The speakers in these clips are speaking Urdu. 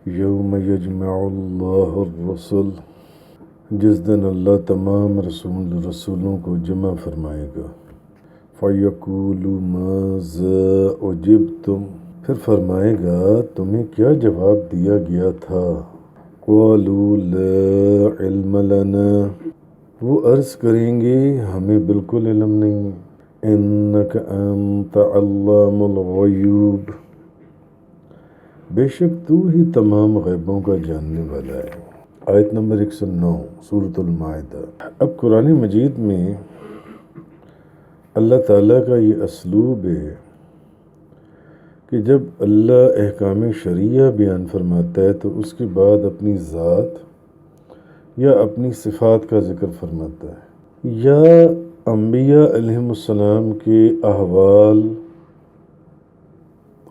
یوم یجمع اللہ الرسل، جس دن اللہ تمام رسولوں کو جمع فرمائے گا۔ فَيَقُولُ مَاذَا أُجِبْتُمْ، پھر فرمائے گا تمہیں کیا جواب دیا گیا تھا۔ قَالُوا لَا عِلْمَ لَنَا، وہ عرض کریں گے ہمیں بالکل علم نہیں ہے۔ إِنَّكَ أَنْتَ عَلَّامُ الْغُیُوبِ، بے شک تو ہی تمام غیبوں کا جاننے والا ہے۔ آیت نمبر 109 سورۃ المائدہ۔ اب قرآن مجید میں اللہ تعالیٰ کا یہ اسلوب ہے کہ جب اللہ احکام شرعیہ بیان فرماتا ہے تو اس کے بعد اپنی ذات یا اپنی صفات کا ذکر فرماتا ہے، یا انبیاء علیہم السلام کے احوال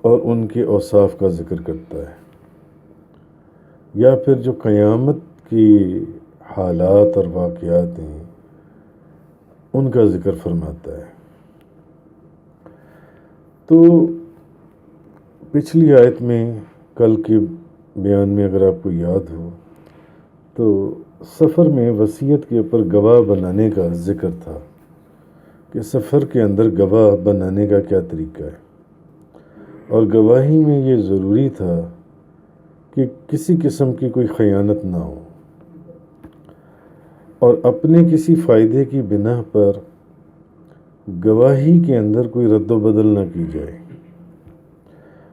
اور ان کے اوصاف کا ذکر کرتا ہے، یا پھر جو قیامت کی حالات اور واقعات ہیں ان کا ذکر فرماتا ہے۔ تو پچھلی آیت میں کل کے بیان میں اگر آپ کو یاد ہو تو سفر میں وصیت کے اوپر گواہ بنانے کا ذکر تھا کہ سفر کے اندر گواہ بنانے کا کیا طریقہ ہے، اور گواہی میں یہ ضروری تھا کہ کسی قسم کی کوئی خیانت نہ ہو، اور اپنے کسی فائدے کی بنا پر گواہی کے اندر کوئی رد و بدل نہ کی جائے،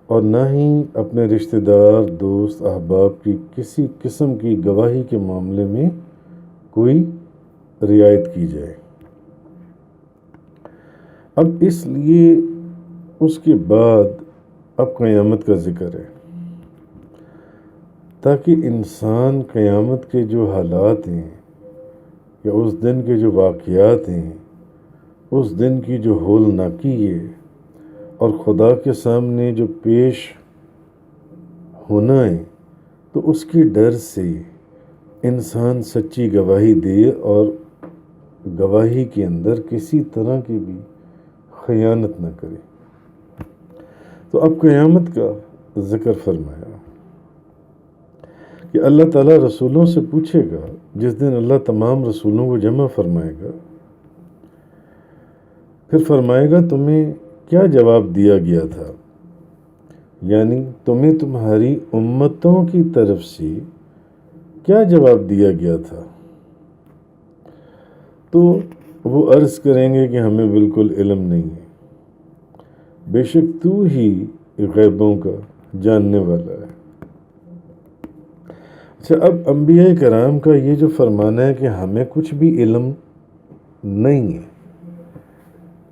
اور نہ ہی اپنے رشتہ دار، دوست، احباب کی کسی قسم کی گواہی کے معاملے میں کوئی رعایت کی جائے۔ اب اس لیے اس کے بعد اب قیامت کا ذکر ہے، تاکہ انسان قیامت کے جو حالات ہیں یا اس دن کے جو واقعات ہیں، اس دن کی جو ہولناکی ہے اور خدا کے سامنے جو پیش ہونا ہے، تو اس کی ڈر سے انسان سچی گواہی دے اور گواہی کے اندر کسی طرح کی بھی خیانت نہ کرے۔ تو اب قیامت کا ذکر فرمایا کہ اللہ تعالیٰ رسولوں سے پوچھے گا، جس دن اللہ تمام رسولوں کو جمع فرمائے گا، پھر فرمائے گا تمہیں کیا جواب دیا گیا تھا، یعنی تمہیں تمہاری امتوں کی طرف سے کیا جواب دیا گیا تھا۔ تو وہ عرض کریں گے کہ ہمیں بالکل علم نہیں ہے، بے شک تو ہی غیبوں کا جاننے والا ہے۔ اچھا، اب انبیاء کرام کا یہ جو فرمانا ہے کہ ہمیں کچھ بھی علم نہیں ہے،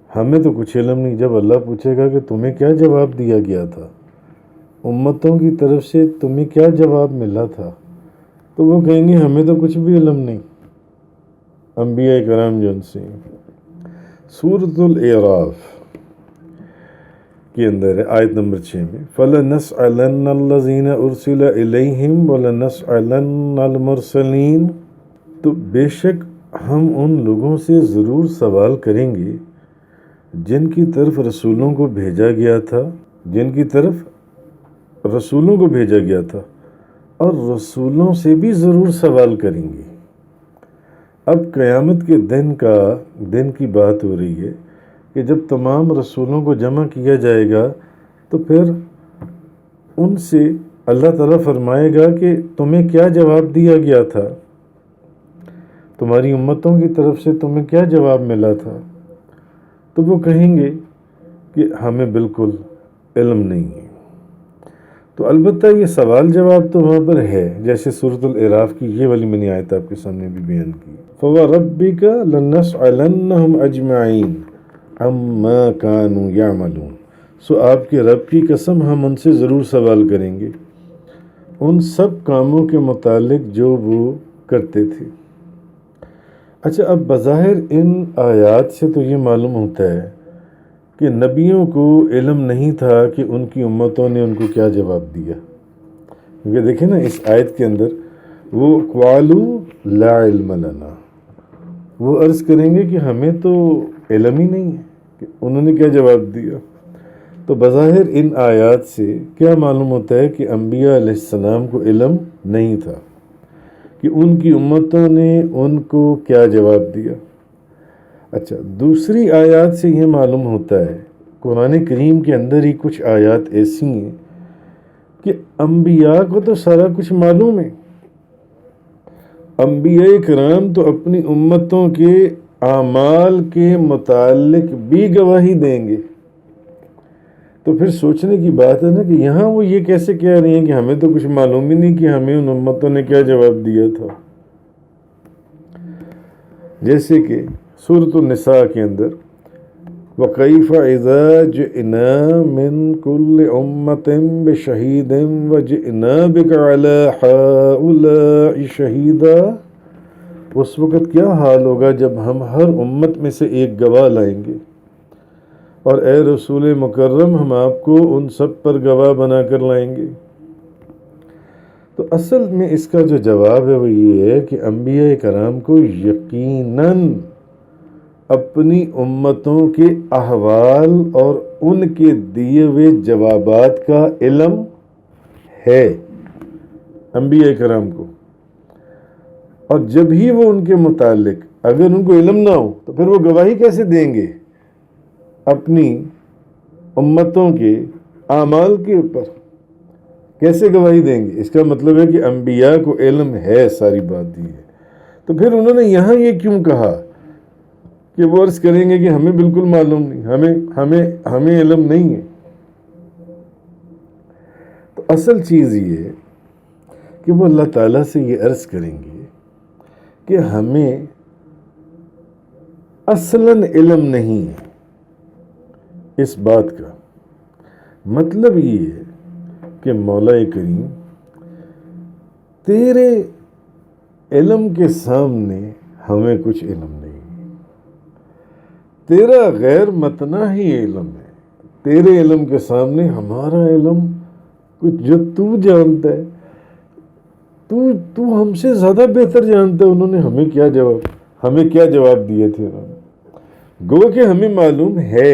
ہمیں تو کچھ علم نہیں، جب اللہ پوچھے گا کہ تمہیں کیا جواب دیا گیا تھا، امتوں کی طرف سے تمہیں کیا جواب ملا تھا، تو وہ کہیں گے ہمیں تو کچھ بھی علم نہیں، انبیاء کرام جو ان سے سورۃ الاعراف کے اندر ہے، آیت نمبر 6 میں فَلَنَسْأَلَنَّ الَّذِينَ أُرْسِلَ إِلَيْهِمْ وَلَنَسْأَلَنَّ الْمُرْسَلِينَ، تو بے شک ہم ان لوگوں سے ضرور سوال کریں گے جن کی طرف رسولوں کو بھیجا گیا تھا، جن کی طرف رسولوں کو بھیجا گیا تھا، اور رسولوں سے بھی ضرور سوال کریں گے۔ اب قیامت کے دن کی بات ہو رہی ہے کہ جب تمام رسولوں کو جمع کیا جائے گا تو پھر ان سے اللہ تعالیٰ فرمائے گا کہ تمہیں کیا جواب دیا گیا تھا، تمہاری امتوں کی طرف سے تمہیں کیا جواب ملا تھا، تو وہ کہیں گے کہ ہمیں بالکل علم نہیں ہے۔ تو البتہ یہ سوال جواب تو وہاں پر ہے، جیسے سورۃ الاعراف کی یہ والی میں نے آیت آپ کے سامنے بھی بیان کی، فَوَرَبِّكَ لَنَسْأَلَنَّهُمْ أَجْمَعِينَ عَمَّا كَانُوا يَعْمَلُونَ، سو آپ کے رب کی قسم ہم ان سے ضرور سوال کریں گے ان سب کاموں کے متعلق جو وہ کرتے تھے۔ اچھا، اب بظاہر ان آیات سے تو یہ معلوم ہوتا ہے کہ نبیوں کو علم نہیں تھا کہ ان کی امتوں نے ان کو کیا جواب دیا، کیونکہ دیکھیں نا اس آیت کے اندر وہ قَالُوا لَا عِلْمَ لَنَا، وہ عرض کریں گے کہ ہمیں تو علم ہی نہیں ہے کہ انہوں نے کیا جواب دیا۔ تو بظاہر ان آیات سے کیا معلوم ہوتا ہے کہ انبیاء علیہ السلام کو علم نہیں تھا کہ ان کی امتوں نے ان کو کیا جواب دیا۔ اچھا، دوسری آیات سے یہ معلوم ہوتا ہے، قرآن کریم کے اندر ہی کچھ آیات ایسی ہیں کہ انبیاء کو تو سارا کچھ معلوم ہے۔ انبیاء کرام تو اپنی امتوں کے اعمال کے متعلق بھی گواہی دیں گے۔ تو پھر سوچنے کی بات ہے نا کہ یہاں وہ یہ کیسے کہہ رہی ہیں کہ ہمیں تو کچھ معلوم ہی نہیں کہ ہمیں ان امتوں نے کیا جواب دیا تھا۔ جیسے کہ سورۃ النساء کے اندر وَكَيْفَ إِذَا جِئْنَا مِنْ كُلِّ أُمَّةٍ بِشَهِيدٍ وَجِئْنَا بِكَ عَلَى هَؤُلَاءِ شَهِيدًا، اس وقت کیا حال ہوگا جب ہم ہر امت میں سے ایک گواہ لائیں گے، اور اے رسول مکرم ہم آپ کو ان سب پر گواہ بنا کر لائیں گے۔ تو اصل میں اس کا جو جواب ہے وہ یہ ہے کہ انبیاء کرام کو یقیناً اپنی امتوں کے احوال اور ان کے دیے ہوئے جوابات کا علم ہے انبیاء کرام کو، اور جب ہی وہ ان کے متعلق اگر ان کو علم نہ ہو تو پھر وہ گواہی کیسے دیں گے اپنی امتوں کے اعمال کے اوپر، کیسے گواہی دیں گے؟ اس کا مطلب ہے کہ انبیاء کو علم ہے، ساری بات یہ ہے۔ تو پھر انہوں نے یہاں یہ کیوں کہا کہ وہ عرض کریں گے کہ ہمیں بالکل معلوم نہیں، ہمیں علم نہیں ہے؟ تو اصل چیز یہ ہے کہ وہ اللہ تعالیٰ سے یہ عرض کریں گے کہ ہمیں اصلاً علم نہیں ہے اس بات کا۔ مطلب یہ ہے کہ مولا کریم تیرے علم کے سامنے ہمیں کچھ علم نہیں، تیرا غیر متناہی ہی علم ہے، تیرے علم کے سامنے ہمارا علم کچھ جو تو جانتا ہے، تو ہم سے زیادہ بہتر جانتا ہے انہوں نے ہمیں کیا جواب دیے تھے۔ انہوں نے گو کہ ہمیں معلوم ہے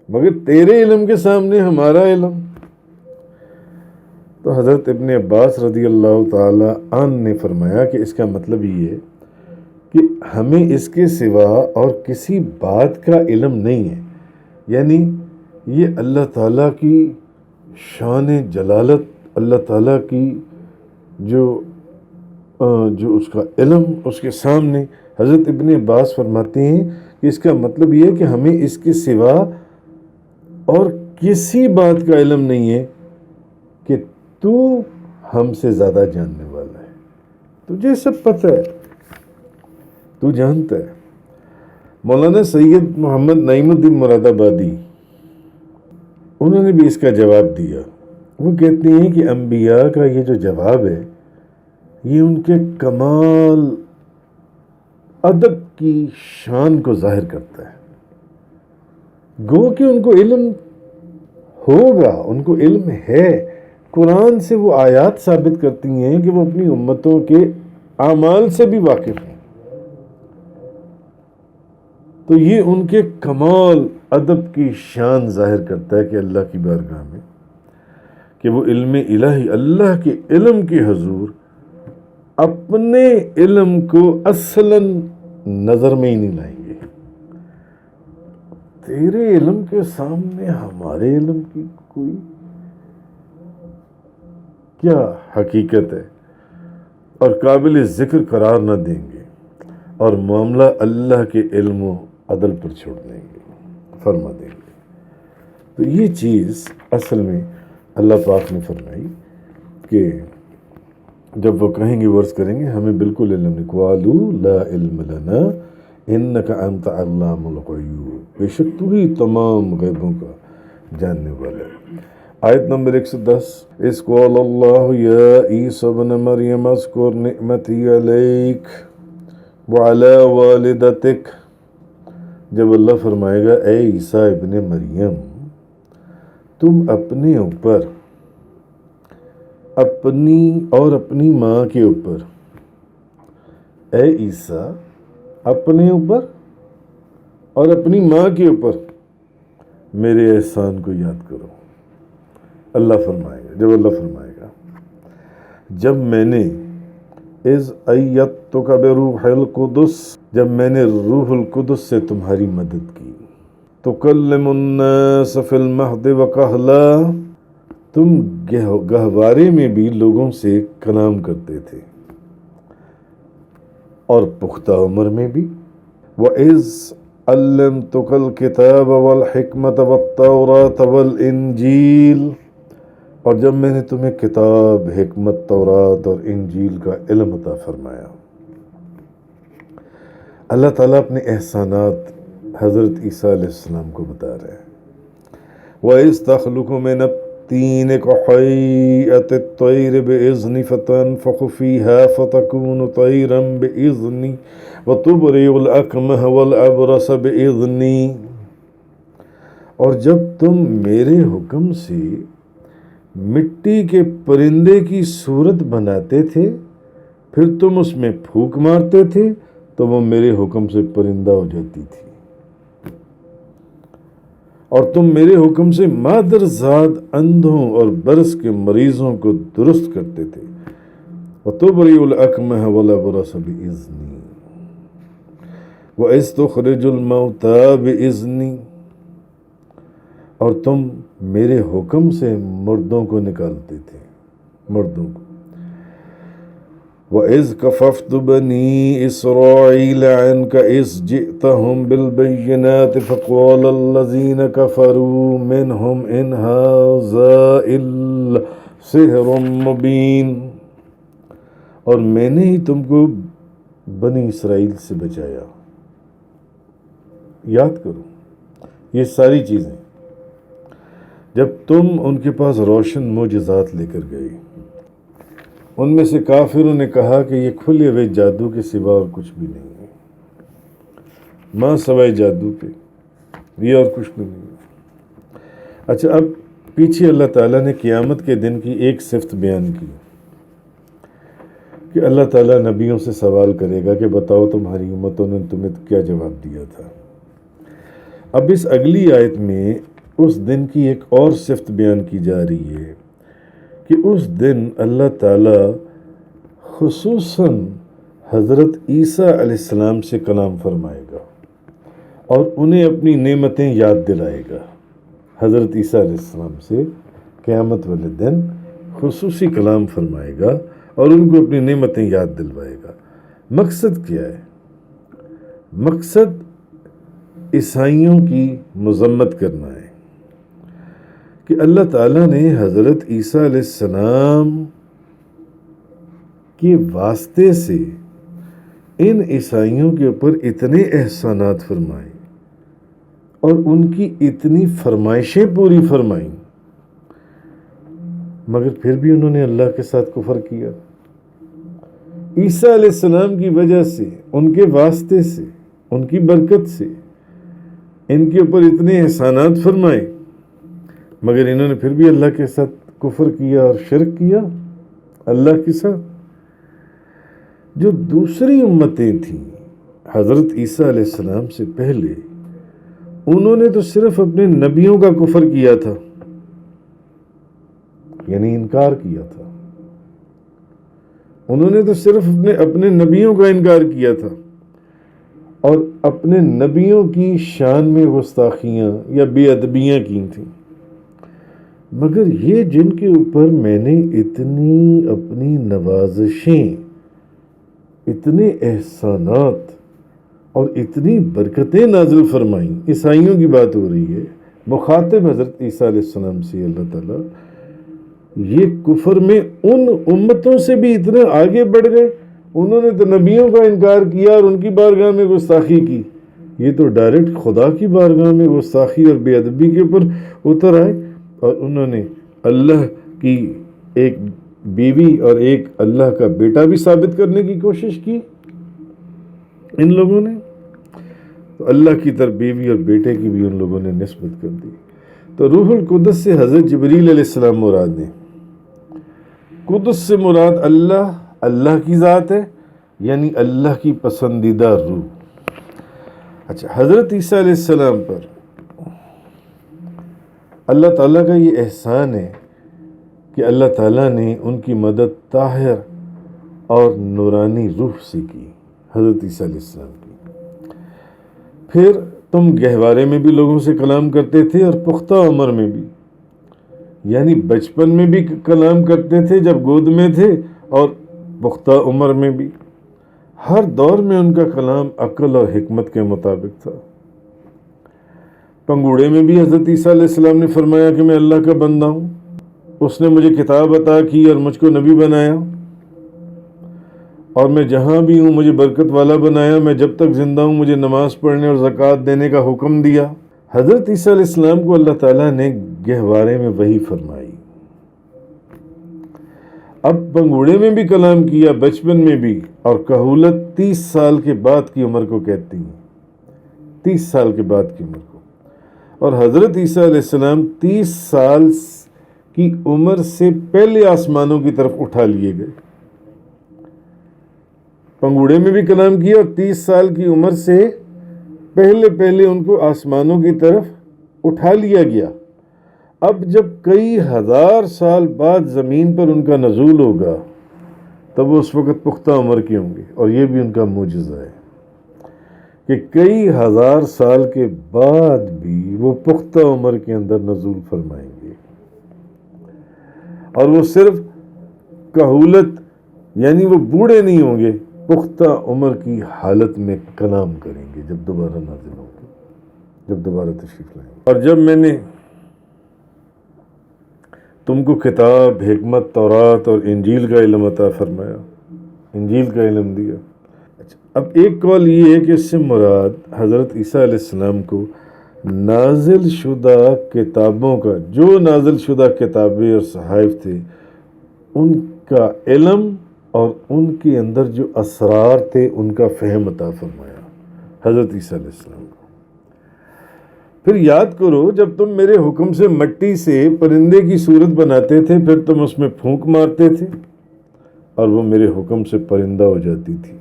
مگر تیرے علم کے سامنے ہمارا علم۔ تو حضرت ابن عباس رضی اللہ تعالی عنہ نے فرمایا کہ اس کا مطلب یہ ہے کہ ہمیں اس کے سوا اور کسی بات کا علم نہیں ہے، یعنی یہ اللہ تعالیٰ کی شان جلالت، اللہ تعالیٰ کی جو اس کا علم اس کے سامنے، حضرت ابن عباس فرماتے ہیں کہ اس کا مطلب یہ ہے کہ ہمیں اس کے سوا اور کسی بات کا علم نہیں ہے کہ تو ہم سے زیادہ جاننے والا ہے، تجھے سب پتہ ہے، تو جانتا ہے۔ مولانا سید محمد نعیم الدین مراد آبادی انہوں نے بھی اس کا جواب دیا۔ وہ کہتے ہیں کہ انبیاء کا یہ جو جواب ہے یہ ان کے کمال ادب کی شان کو ظاہر کرتا ہے۔ گو کہ ان کو علم ہوگا، ان کو علم ہے، قرآن سے وہ آیات ثابت کرتی ہیں کہ وہ اپنی امتوں کے اعمال سے بھی واقف ہیں۔ تو یہ ان کے کمال ادب کی شان ظاہر کرتا ہے کہ اللہ کی بارگاہ میں کہ وہ علم الہی، اللہ کے علم کے حضور اپنے علم کو اصلاً نظر میں ہی نہیں لائیں گے۔ تیرے علم کے سامنے ہمارے علم کی کوئی کیا حقیقت ہے، اور قابل ذکر قرار نہ دیں گے، اور معاملہ اللہ کے علم و عدل پر چھوڑ دیں گے، فرما دیں گے۔ تو یہ چیز اصل میں اللہ پاک نے فرمائی کہ جب وہ کہیں گے، ورز کریں گے ہمیں بالکل علم نہیں، قالوا لا علم لنا انک انت علام الغیوب، بے شک تو ہی تمام غیبوں کا جاننے والا ہے۔ آیت نمبر 110، اذ قال اللہ یا عیسی ابن مریم اذکر نعمتی علیک وعلی والدتک، جب اللہ فرمائے گا اے عیسیٰ ابن مریم تم اپنے اوپر، اپنی اور اپنی ماں کے اوپر، اے عیسیٰ اپنے اوپر اور اپنی ماں کے اوپر میرے احسان کو یاد کرو. اللہ فرمائے گا، جب اللہ فرمائے گا جب میں نے اذ ایدتک بروح القدس، جب میں نے روح القدس سے تمہاری مدد کی، تکلم الناس فی المہد وکہلا، تم گہوارے میں بھی لوگوں سے کلام کرتے تھے اور پختہ عمر میں بھی. وَإِذْ عَلَّمْتُكَ الْكِتَابَ وَالْحِکْمَةَ وَالتَّوْرَاةَ وَالْإِنْجِیلَ، اور جب میں نے تمہیں کتاب، حکمت، تورات اور انجیل کا علم عطا فرمایا. اللہ تعالیٰ اپنے احسانات حضرت عیسیٰ علیہ السلام کو بتا رہے ہیں. وَإِذْ تَخْلُقُ مِنَ الطِّينِ كَهَيْئَةِ الطَّيْرِ بِإِذْنِي فَتَنفُخُ فِيهَا فَتَكُونُ طَيْرًا بِإِذْنِي وَتُبْرِئُ الْأَكْمَحَ وَالْأَبْرَصَ بِإِذْنِي، اور جب تم میرے حکم سے مٹی کے پرندے کی صورت بناتے تھے، پھر تم اس میں پھونک مارتے تھے تو وہ میرے حکم سے پرندہ ہو جاتی تھی، اور تم میرے حکم سے مادرزاد اندھوں اور برس کے مریضوں کو درست کرتے تھے. وَتُبْرِئُ الْأَكْمَحَ وَالْأَبْرَصَ بِإِذْنِي وَإِذْ تُخْرِجُ الْمَوْتَىٰ بِإِذْنِي، اور تم میرے حکم سے مردوں کو نکالتے تھے، مردوں کو. وَإِذْ كَفَفْتُ بَنِي إِسْرَائِيلَ عَنْكَ إِذْ جِئْتَهُمْ بِالْبَيِّنَاتِ فَقَالَ الَّذِينَ كَفَرُوا مِنْهُمْ إِنْ هَٰذَا إِلَّا سِحْرٌ مُّبِينٌ، اور میں نے ہی تم کو بنی اسرائیل سے بچایا. یاد کرو یہ ساری چیزیں جب تم ان کے پاس روشن معجزات لے کر گئے. ان میں سے کافروں نے کہا کہ یہ کھلے ہوئے جادو کے سوا اور کچھ بھی نہیں ہے، ماں سوائے جادو کے یہ اور کچھ بھی نہیں ہے. اچھا، اب پیچھے اللہ تعالیٰ نے قیامت کے دن کی ایک صفت بیان کی کہ اللہ تعالیٰ نبیوں سے سوال کرے گا کہ بتاؤ تمہاری امتوں نے تمہیں کیا جواب دیا تھا. اب اس اگلی آیت میں اس دن کی ایک اور صفت بیان کی جا رہی ہے کہ اس دن اللہ تعالیٰ خصوصاً حضرت عیسیٰ علیہ السلام سے کلام فرمائے گا اور انہیں اپنی نعمتیں یاد دلائے گا. حضرت عیسیٰ علیہ السلام سے قیامت والے دن خصوصی کلام فرمائے گا اور ان کو اپنی نعمتیں یاد دلوائے گا. مقصد کیا ہے؟ مقصد عیسائیوں کی مذمت کرنا ہے کہ اللہ تعالیٰ نے حضرت عیسیٰ علیہ السلام کے واسطے سے ان عیسائیوں کے اوپر اتنے احسانات فرمائے اور ان کی اتنی فرمائشیں پوری فرمائیں، مگر پھر بھی انہوں نے اللہ کے ساتھ کفر کیا. عیسیٰ علیہ السلام کی وجہ سے، ان کے واسطے سے، ان کی برکت سے ان کے اوپر اتنے احسانات فرمائے، مگر انہوں نے پھر بھی اللہ کے ساتھ کفر کیا اور شرک کیا اللہ کے ساتھ. جو دوسری امتیں تھیں حضرت عیسیٰ علیہ السلام سے پہلے، انہوں نے تو صرف اپنے نبیوں کا کفر کیا تھا، یعنی انکار کیا تھا. انہوں نے تو صرف اپنے نبیوں کا انکار کیا تھا اور اپنے نبیوں کی شان میں گستاخیاں یا بے ادبیاں کی تھیں. مگر یہ جن کے اوپر میں نے اتنی اپنی نوازشیں، اتنے احسانات اور اتنی برکتیں نازل فرمائیں، عیسائیوں کی بات ہو رہی ہے، مخاطب حضرت عیسیٰ علیہ السلام سے اللہ تعالیٰ، یہ کفر میں ان امتوں سے بھی اتنے آگے بڑھ گئے. انہوں نے تو نبیوں کا انکار کیا اور ان کی بارگاہ میں گستاخی کی، یہ تو ڈائریکٹ خدا کی بارگاہ میں گستاخی اور بے ادبی کے اوپر اتر آئے، اور انہوں نے اللہ کی ایک بیوی اور ایک اللہ کا بیٹا بھی ثابت کرنے کی کوشش کی. ان لوگوں نے تو اللہ کی طرف بیوی اور بیٹے کی بھی ان لوگوں نے نسبت کر دی. تو روح القدس سے حضرت جبریل علیہ السلام مراد ہیں. قدس سے مراد اللہ کی ذات ہے، یعنی اللہ کی پسندیدہ روح. اچھا، حضرت عیسیٰ علیہ السلام پر اللہ تعالیٰ کا یہ احسان ہے کہ اللہ تعالیٰ نے ان کی مدد طاہر اور نورانی روح سے کی، حضرت عیسیٰ علیہ السلام کی۔ پھر تم گہوارے میں بھی لوگوں سے کلام کرتے تھے اور پختہ عمر میں بھی، یعنی بچپن میں بھی کلام کرتے تھے جب گود میں تھے، اور پختہ عمر میں بھی۔ ہر دور میں ان کا کلام عقل اور حکمت کے مطابق تھا۔ پنگوڑے میں بھی حضرت عیسیٰ علیہ السلام نے فرمایا کہ میں اللہ کا بندہ ہوں، اس نے مجھے کتاب عطا کی اور مجھ کو نبی بنایا، اور میں جہاں بھی ہوں مجھے برکت والا بنایا، میں جب تک زندہ ہوں مجھے نماز پڑھنے اور زکوٰۃ دینے کا حکم دیا۔ حضرت عیسیٰ علیہ السلام کو اللہ تعالیٰ نے گہوارے میں وحی فرمائی، اب پنگوڑے میں بھی کلام کیا، بچپن میں بھی، اور کہولت 30 سال کے بعد کی عمر کو کہتی ہیں، 30 سال کے بعد کی عمر کو۔ اور حضرت عیسیٰ علیہ السلام 30 سال کی عمر سے پہلے آسمانوں کی طرف اٹھا لیے گئے۔ پنگوڑے میں بھی کلام کیا اور 30 سال کی عمر سے پہلے ان کو آسمانوں کی طرف اٹھا لیا گیا۔ اب جب کئی ہزار سال بعد زمین پر ان کا نزول ہوگا تب وہ اس وقت پختہ عمر کے ہوں گے، اور یہ بھی ان کا معجزہ ہے کہ کئی ہزار سال کے بعد بھی وہ پختہ عمر کے اندر نزول فرمائیں گے، اور وہ صرف کہولت یعنی وہ بوڑھے نہیں ہوں گے، پختہ عمر کی حالت میں کلام کریں گے جب دوبارہ نازل ہوں گے، جب دوبارہ تشریف لائیں گے۔ اور جب میں نے تم کو کتاب، حکمت، تورات اور انجیل کا علم عطا فرمایا، انجیل کا علم دیا۔ اب ایک قول یہ ہے کہ اس سے مراد حضرت عیسیٰ علیہ السلام کو نازل شدہ کتابوں کا، جو نازل شدہ کتابیں اور صحائف تھے ان کا علم اور ان کے اندر جو اسرار تھے ان کا فہم عطا فرمایا حضرت عیسیٰ علیہ السلام کو۔ پھر یاد کرو جب تم میرے حکم سے مٹی سے پرندے کی صورت بناتے تھے، پھر تم اس میں پھونک مارتے تھے اور وہ میرے حکم سے پرندہ ہو جاتی تھی۔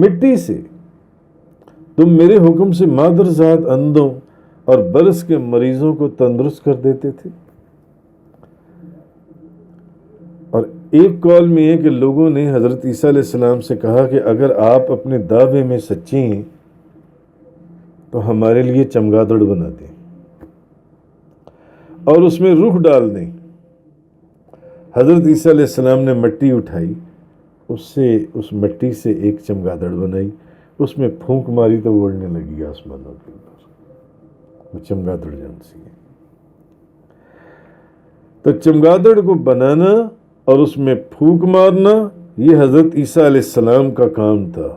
مٹی سے تم میرے حکم سے مادرزاد اندھوں اور برس کے مریضوں کو تندرست کر دیتے تھے۔ اور ایک قول میں ہے کہ لوگوں نے حضرت عیسیٰ علیہ السلام سے کہا کہ اگر آپ اپنے دعوے میں سچے ہیں تو ہمارے لیے چمگادڑ بنا دیں اور اس میں روح ڈال دیں۔ حضرت عیسیٰ علیہ السلام نے مٹی اٹھائی، اس مٹی سے ایک چمگادڑ بنائی، اس میں پھونک ماری تو وہ اڑنے لگی آسمانوں کے اوپر، وہ چمگادڑ جانسی ہے۔ تو چمگادڑ کو بنانا اور اس میں پھونک مارنا یہ حضرت عیسیٰ علیہ السلام کا کام تھا،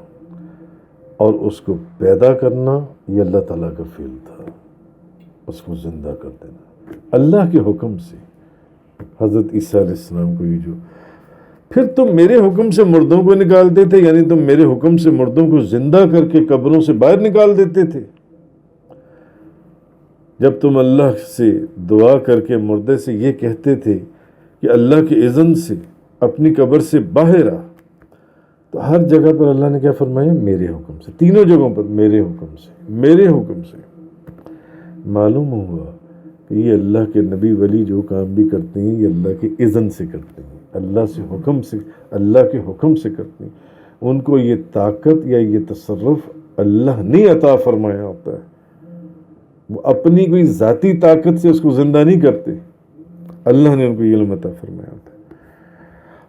اور اس کو پیدا کرنا یہ اللہ تعالیٰ کا فعل تھا، اس کو زندہ کر دینا اللہ کے حکم سے۔ حضرت عیسیٰ علیہ السلام کو یہ جو پھر تم میرے حکم سے مردوں کو نکالتے تھے، یعنی تم میرے حکم سے مردوں کو زندہ کر کے قبروں سے باہر نکال دیتے تھے۔ جب تم اللہ سے دعا کر کے مردے سے یہ کہتے تھے کہ اللہ کے اذن سے اپنی قبر سے باہر آ، تو ہر جگہ پر اللہ نے کیا فرمایا؟ میرے حکم سے، تینوں جگہوں پر میرے حکم سے، میرے حکم سے۔ معلوم ہوا کہ یہ اللہ کے نبی ولی جو کام بھی کرتے ہیں یہ اللہ کے اذن سے کرتے ہیں، اللہ سے حکم سے، اللہ کے حکم سے کرتے ہیں۔ ان کو یہ طاقت یا یہ تصرف اللہ نے عطا فرمایا ہوتا ہے، وہ اپنی کوئی ذاتی طاقت سے اس کو زندہ نہیں کرتے، اللہ نے ان کو یہ علم عطا فرمایا ہوتا ہے۔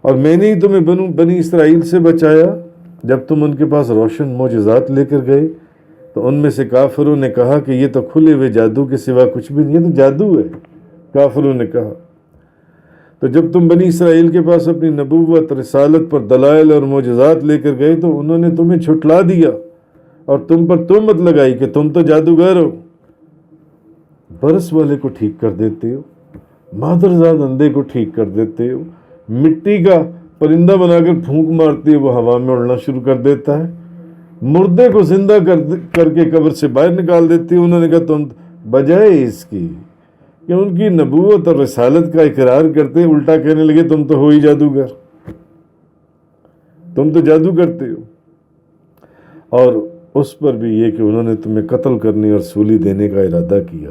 اور میں نے ہی تمہیں بنی اسرائیل سے بچایا، جب تم ان کے پاس روشن معجزات لے کر گئے تو ان میں سے کافروں نے کہا کہ یہ تو کھلے ہوئے جادو کے سوا کچھ بھی نہیں، یہ تو جادو ہے، کافروں نے کہا۔ تو جب تم بنی اسرائیل کے پاس اپنی نبوت، رسالت پر دلائل اور معجزات لے کر گئے تو انہوں نے تمہیں جھٹلا دیا اور تم پر تہمت لگائی کہ تم تو جادوگر ہو، برس والے کو ٹھیک کر دیتے ہو، مادرزاد اندھے کو ٹھیک کر دیتے ہو، مٹی کا پرندہ بنا کر پھونک مارتے ہو وہ ہوا میں اڑنا شروع کر دیتا ہے، مردے کو زندہ کر کے قبر سے باہر نکال دیتے ہو۔ انہوں نے کہا تم بجائے اس کی کہ ان کی نبوت اور رسالت کا اقرار کرتے الٹا کہنے لگے تم تو ہو ہی جادوگر، تم تو جادو کرتے ہو۔ اور اس پر بھی یہ کہ انہوں نے تمہیں قتل کرنے اور سولی دینے کا ارادہ کیا،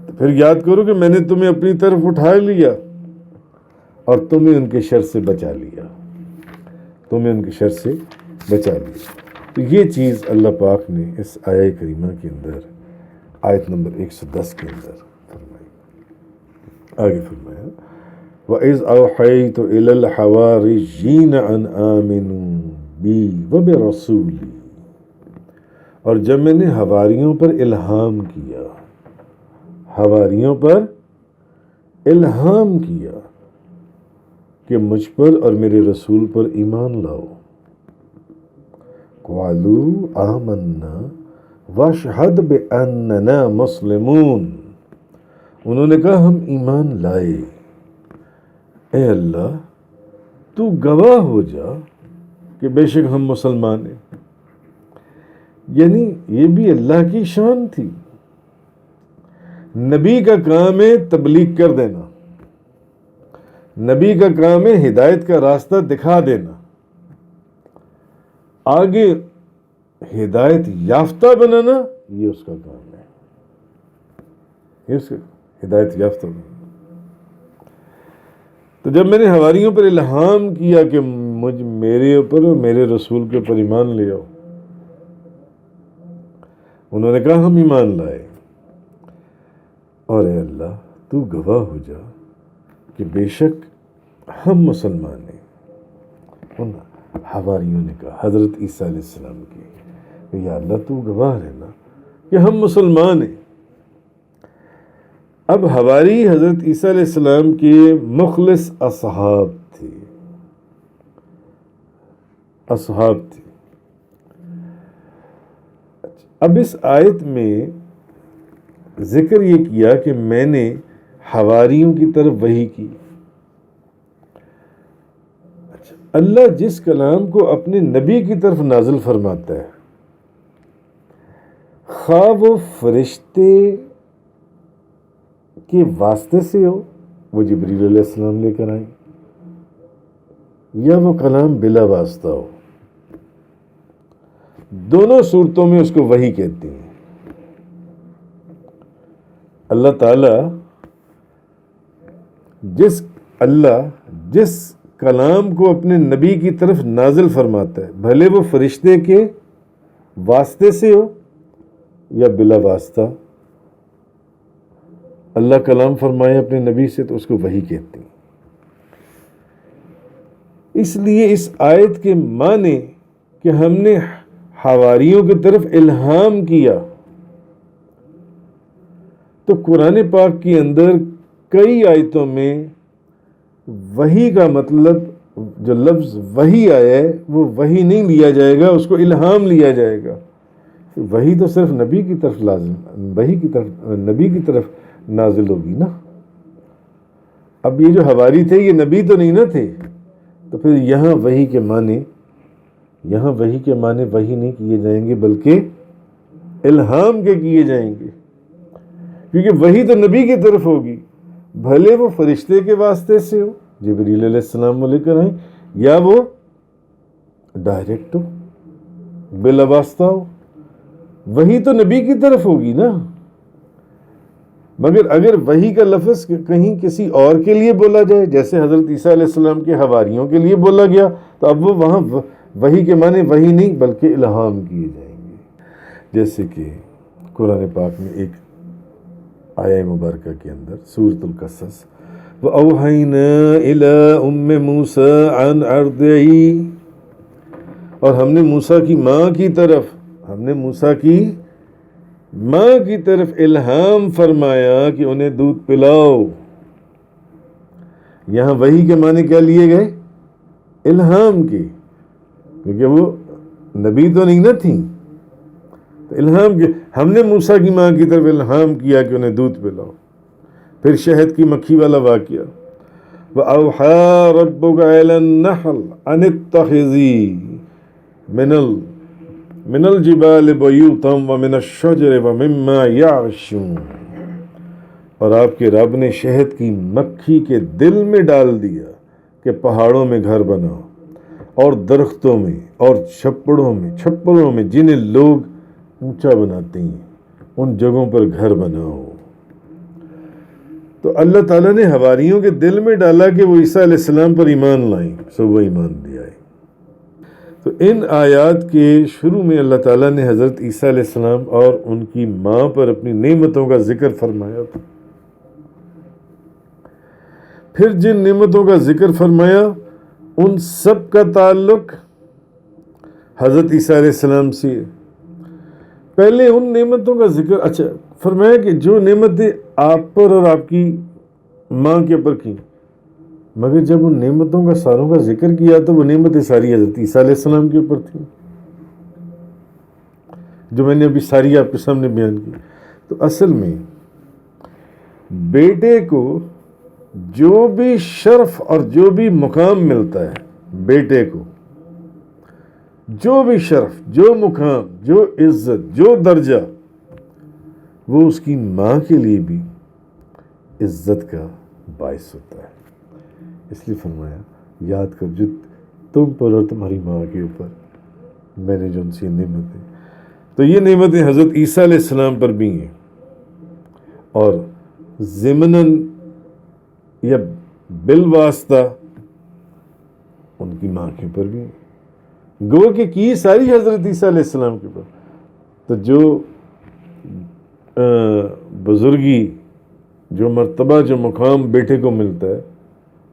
پھر یاد کرو کہ میں نے تمہیں اپنی طرف اٹھا لیا اور تمہیں ان کے شر سے بچا لیا، تمہیں ان کے شر سے بچا لیا۔ تو یہ چیز اللہ پاک نے اس آیہ کریمہ کے اندر آیت نمبر 110 کے اندر فرمائی۔ آگے فرمایا وَإِذْ أَوْحَيْتُ إِلَى الْحَوَارِيِّينَ أَنْ آمِنُوا بِي وَبِرَسُولِي، اور جب میں نے حواریوں پر الہام کیا، حواریوں پر الہام کیا کہ مجھ پر اور میرے رسول پر ایمان لاؤ، قَالُوا آمَنَّا وَاشْهَدْ بِأَنَّنَا مُسْلِمُونَ، انہوں نے کہا ہم ایمان لائے، اے اللہ تو گواہ ہو جا کہ بے شک ہم مسلمان ہیں۔ یعنی یہ بھی اللہ کی شان تھی۔ نبی کا کام ہے تبلیغ کر دینا، نبی کا کام ہے ہدایت کا راستہ دکھا دینا، آگے ہدایت یافتہ بنانا یہ اس کا کام ہے، یہ اس کا ہدایت یافتہ بنانا۔ تو جب میں نے حواریوں پر الہام کیا کہ میرے اوپر اور میرے رسول کے اوپر ایمان لے آؤ، انہوں نے کہا ہم ایمان لائے، اور اے اللہ تو گواہ ہو جا کہ بے شک ہم مسلمان ہیں۔ ان حواریوں نے کہا حضرت عیسیٰ علیہ السلام کی کہ یا اللہ تو گواہ رہنا کہ ہم مسلمان ہیں۔ اب حواری حضرت عیسیٰ علیہ السلام کے مخلص اصحاب تھے، اصحاب تھے۔ اب اس آیت میں ذکر یہ کیا کہ میں نے حواریوں کی طرف وحی کی۔ اللہ جس کلام کو اپنے نبی کی طرف نازل فرماتا ہے، خواہ وہ فرشتے کے واسطے سے ہو، وہ جبریل علیہ السلام لے کر آئیں، یا وہ کلام بلا واسطہ ہو، دونوں صورتوں میں اس کو وحی کہتے ہیں۔ اللہ تعالی جس کلام کو اپنے نبی کی طرف نازل فرماتا ہے، بھلے وہ فرشتے کے واسطے سے ہو یا بلا واسطہ، اللہ کلام فرمائے اپنے نبی سے تو اس کو وحی کہتے ہیں۔ اس لیے اس آیت کے معنی کہ ہم نے حواریوں کی طرف الہام کیا، تو قرآن پاک کے اندر کئی آیتوں میں وحی کا مطلب جو لفظ وحی آیا ہے وہ وحی نہیں لیا جائے گا، اس کو الہام لیا جائے گا۔ وحی تو صرف نبی کی طرف لازم، وحی کی طرف نبی کی طرف نازل ہوگی نا۔ اب یہ جو حواری تھے یہ نبی تو نہیں نہ تھے، تو پھر یہاں وحی کے معنی وحی نہیں کیے جائیں گے بلکہ الہام کے کیے جائیں گے، کیونکہ وحی تو نبی کی طرف ہوگی، بھلے وہ فرشتے کے واسطے سے ہو، جبریل علیہ السلام لے کر آئیں، یا وہ ڈائریکٹ ہو، بلا واسطہ ہو، وحی تو نبی کی طرف ہوگی نا۔ مگر اگر وحی کا لفظ کہیں کسی اور کے لیے بولا جائے، جیسے حضرت عیسیٰ علیہ السلام کے حواریوں کے لیے بولا گیا، تو اب وہ وہاں وحی کے معنی وحی نہیں بلکہ الہام کیے جائیں گے۔ جیسے کہ قرآن پاک میں ایک آیہ مبارکہ کے اندر سورۃ القصص وَأَوْحَيْنَا إِلَىٰ أُمِّ مُوسَىٰ عَنْ أَرْضِعِهِ، اور ہم نے موسیٰ کی ماں کی طرف الہام فرمایا کہ انہیں دودھ پلاؤ۔ یہاں وحی کے معنی کیا لیے گئے؟ الہام کے، کیونکہ وہ نبی تو نہیں نہ تھیں، تو الہام کے ہم نے موسیٰ کی ماں کی طرف الہام کیا کہ انہیں دودھ پلاؤ۔ پھر شہد کی مکھی والا واقعہ وَأَوْحَىٰ رَبُّكَ إِلَى النَّحْلِ أَنِ اتَّخِذِي مِنَ الْجِبَالِ بُيُوتًا وَمِنَ الشَّجَرِ وَمِمَّا يَعْرِشُونَ، اور آپ کے رب نے شہد کی مکھی کے دل میں ڈال دیا کہ پہاڑوں میں گھر بناؤ، اور درختوں میں اور چھپڑوں میں جنہیں لوگ اونچا بناتے ہیں ان جگہوں پر گھر بناؤ۔ تو اللہ تعالیٰ نے حواریوں کے دل میں ڈالا کہ وہ عیسیٰ علیہ السلام پر ایمان لائیں، سو وہ ایمان لے آئے۔ تو ان آیات کے شروع میں اللہ تعالیٰ نے حضرت عیسیٰ علیہ السلام اور ان کی ماں پر اپنی نعمتوں کا ذکر فرمایا تھا۔ پھر جن نعمتوں کا ذکر فرمایا ان سب کا تعلق حضرت عیسیٰ علیہ السلام سے ہے۔ پہلے ان نعمتوں کا ذکر فرمایا کہ جو نعمتیں آپ پر اور آپ کی ماں کے اوپر کی، مگر جب ان نعمتوں کا ساروں کا ذکر کیا تو وہ نعمتیں ساری حضرت عیسیٰ علیہ السلام کے اوپر تھیں، جو میں نے ابھی ساری آپ کے سامنے بیان کی۔ تو اصل میں بیٹے کو جو بھی شرف اور جو بھی مقام ملتا ہے، بیٹے کو جو بھی شرف، جو مقام، جو عزت، جو درجہ، وہ اس کی ماں کے لیے بھی عزت کا باعث ہوتا ہے۔ اس لیے فرمایا یاد کر جو تم پر اور تمہاری ماں کے اوپر میں نے جو ان سے نعمتیں، تو یہ نعمتیں حضرت عیسیٰ علیہ السلام پر بھی ہیں اور ضمناً یا بالواسطہ ان کی ماں کے اوپر بھی ہیں، گو کہ کی ساری حضرت عیسیٰ علیہ السلام کے اوپر۔ تو جو بزرگی، جو مرتبہ، جو مقام بیٹے کو ملتا ہے،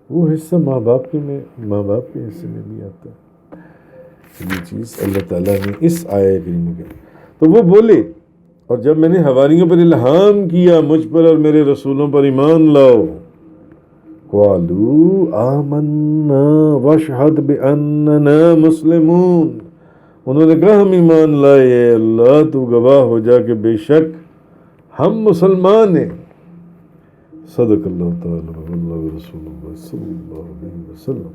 وہ حصہ ماں باپ کے حصے میں بھی آتا ہے۔ یہ چیز اللہ تعالیٰ نے اس آیت کریمہ میں، تو وہ بولے، اور جب میں نے حواریوں پر الہام کیا مجھ پر اور میرے رسولوں پر ایمان لاؤ، قالوا آمنا واشہد بأننا مسلمون، انہوں نے کہا ہم ایمان لائے، اے اللہ تو گواہ ہو جا کہ بے شک ہم مسلمان ہیں۔ صدق اللہ تعالی واللہ رسول اللہ صلی اللہ علیہ وسلم۔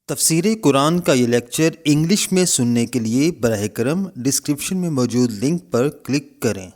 تفسیر قرآن کا یہ لیکچر انگلش میں سننے کے لیے براہ کرم ڈسکرپشن میں موجود لنک پر کلک کریں۔